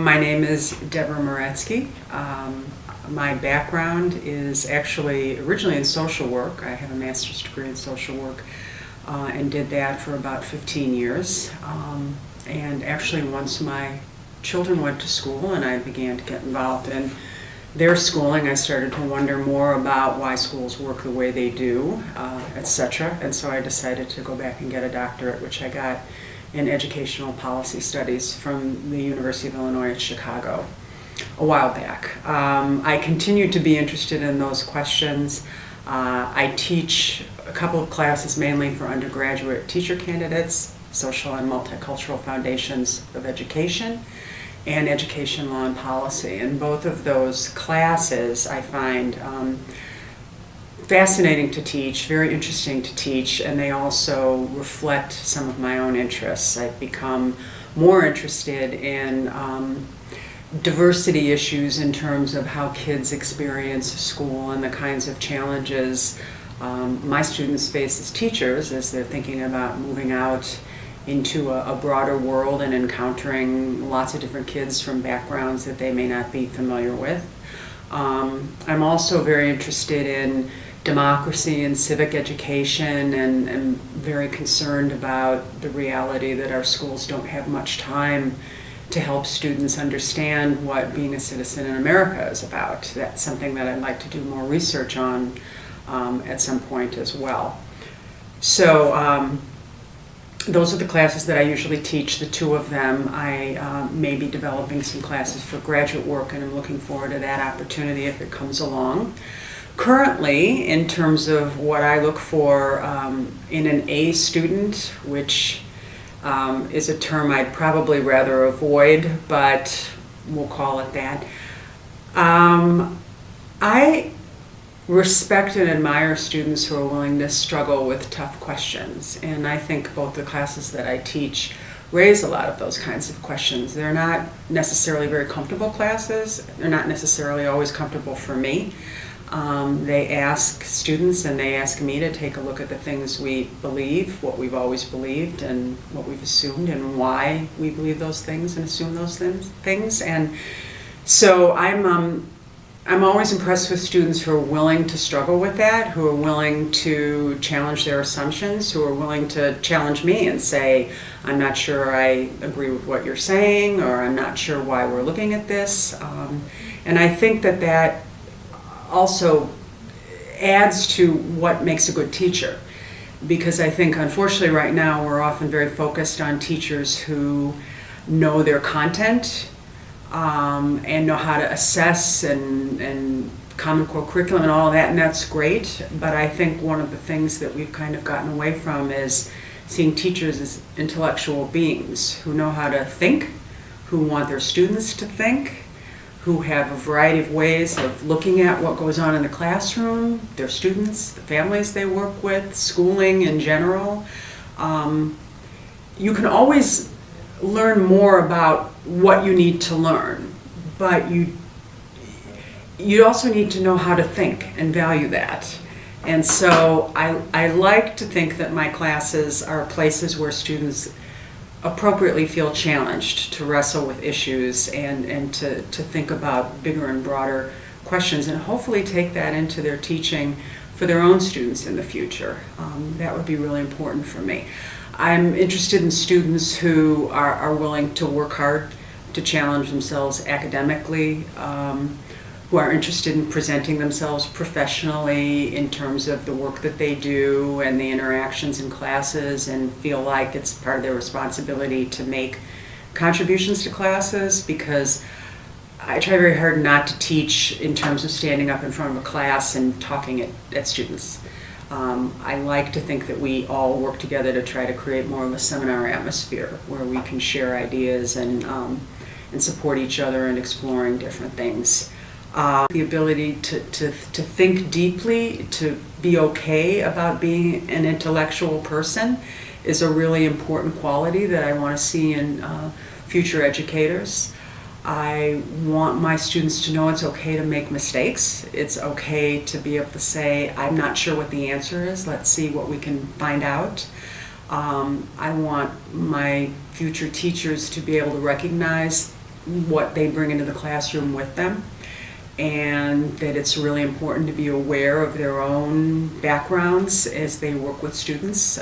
My name is Deborah Miretzky. My background is actually originally in social work. I have a master's degree in social work and did that for about 15 years. And actually once my children went to school and I began to get involved in their schooling, I started to wonder more about why schools work the way they do, etc. And so I decided to go back and get a doctorate, which I got in educational policy studies from the University of Illinois at Chicago a while back. I continued to be interested in those questions. I teach a couple of classes mainly for undergraduate teacher candidates, social and multicultural foundations of education, and education law and policy. And both of those classes I find fascinating to teach, very interesting to teach, and they also reflect some of my own interests. I've become more interested in diversity issues in terms of how kids experience school and the kinds of challenges my students face as teachers as they're thinking about moving out into a broader world and encountering lots of different kids from backgrounds that they may not be familiar with. I'm also very interested in democracy and civic education, and very concerned about the reality that our schools don't have much time to help students understand what being a citizen in America is about. That's something that I'd like to do more research on at some point as well. So those are the classes that I usually teach, the two of them. I may be developing some classes for graduate work, and I'm looking forward to that opportunity if it comes along. Currently, in terms of what I look for in an A student, which is a term I'd probably rather avoid, but we'll call it that, I respect and admire students who are willing to struggle with tough questions, and I think both the classes that I teach raise a lot of those kinds of questions. They're not necessarily very comfortable classes. They're not necessarily always comfortable for me. They ask students and they ask me to take a look at the things we believe, what we've always believed and what we've assumed, and why we believe those things and assume those things. And so I'm always impressed with students who are willing to struggle with that, who are willing to challenge their assumptions, who are willing to challenge me and say, I'm not sure I agree with what you're saying, or I'm not sure why we're looking at this. And I think that that also adds to what makes a good teacher, because I think unfortunately right now we're often very focused on teachers who know their content and know how to assess and Common Core curriculum and all of that, and that's great. But I think one of the things that we've kind of gotten away from is seeing teachers as intellectual beings who know how to think, who want their students to think, who have a variety of ways of looking at what goes on in the classroom, their students, the families they work with, schooling in general. You can always learn more about what you need to learn, but you also need to know how to think and value that. And so I like to think that my classes are places where students appropriately feel challenged to wrestle with issues and to think about bigger and broader questions, and hopefully take that into their teaching for their own students in the future. That would be really important for me. I'm interested in students who are willing to work hard to challenge themselves academically, who are interested in presenting themselves professionally in terms of the work that they do and the interactions in classes, and feel like it's part of their responsibility to make contributions to classes, because I try very hard not to teach in terms of standing up in front of a class and talking at students. I like to think that we all work together to try to create more of a seminar atmosphere where we can share ideas and support each other in exploring different things. The ability to think deeply, to be okay about being an intellectual person is a really important quality that I want to see in future educators. I want my students to know it's okay to make mistakes. It's okay to be able to say, I'm not sure what the answer is, let's see what we can find out. I want my future teachers to be able to recognize what they bring into the classroom with them, and that it's really important to be aware of their own backgrounds as they work with students.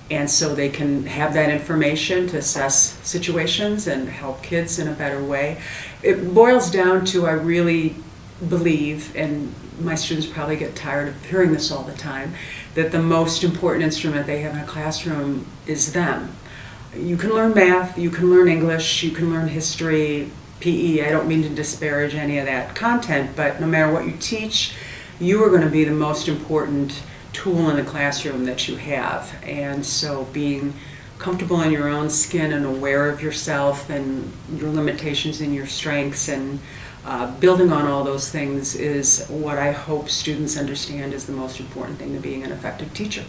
And so they can have that information to assess situations and help kids in a better way. It boils down to, I really believe, and my students probably get tired of hearing this all the time, that the most important instrument they have in a classroom is them. You can learn math, you can learn English, you can learn history, PE. I don't mean to disparage any of that content, but no matter what you teach, you are going to be the most important tool in the classroom that you have. And so being comfortable in your own skin and aware of yourself and your limitations and your strengths, and building on all those things is what I hope students understand is the most important thing to being an effective teacher.